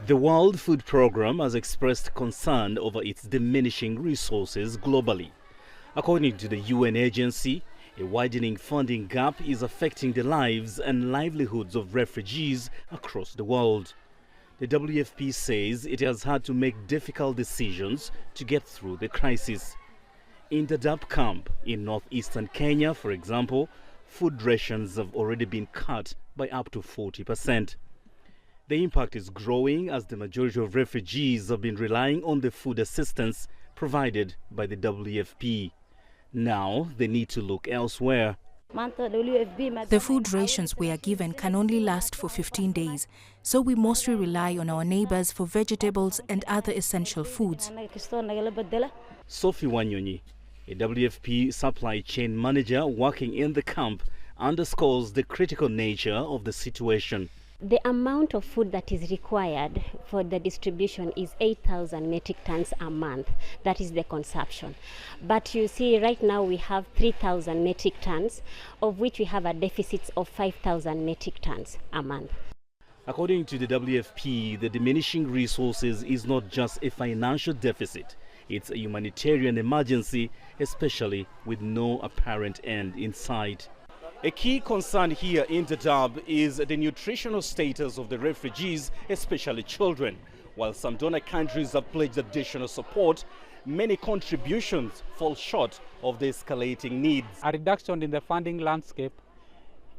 The World Food Programme has expressed concern over its diminishing resources globally. According to the UN agency, a widening funding gap is affecting the lives and livelihoods of refugees across the world. The WFP says it has had to make difficult decisions to get through the crisis. In the Dadaab camp in northeastern Kenya, for example, food rations have already been cut by up to 40%. The impact is growing as the majority of refugees have been relying on the food assistance provided by the WFP. Now they need to look elsewhere. The food rations we are given can only last for 15 days, so we mostly rely on our neighbors for vegetables and other essential foods. Sophie Wanyonyi, a WFP supply chain manager working in the camp, underscores the critical nature of the situation. The amount of food that is required for the distribution is 8,000 metric tons a month. That is the consumption. But you see, right now we have 3,000 metric tons, of which we have a deficit of 5,000 metric tons a month. According to the WFP, the diminishing resources is not just a financial deficit. It's a humanitarian emergency, especially with no apparent end in sight. A key concern here in Dadaab is the nutritional status of the refugees, especially children. While some donor countries have pledged additional support, many contributions fall short of the escalating needs. A reduction in the funding landscape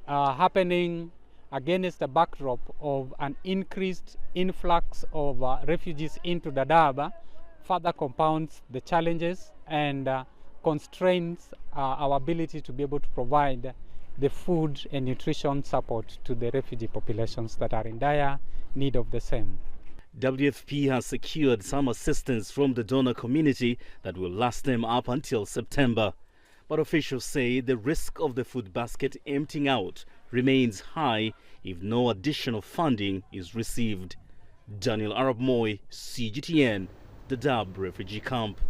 happening against the backdrop of an increased influx of refugees into Dadaab further compounds the challenges and constrains our ability to be able to provide the food and nutrition support to the refugee populations that are in dire need of the same. WFP has secured some assistance from the donor community that will last them up until September. But officials say the risk of the food basket emptying out remains high if no additional funding is received. Daniel Arab Moy, CGTN, Dadaab Refugee Camp.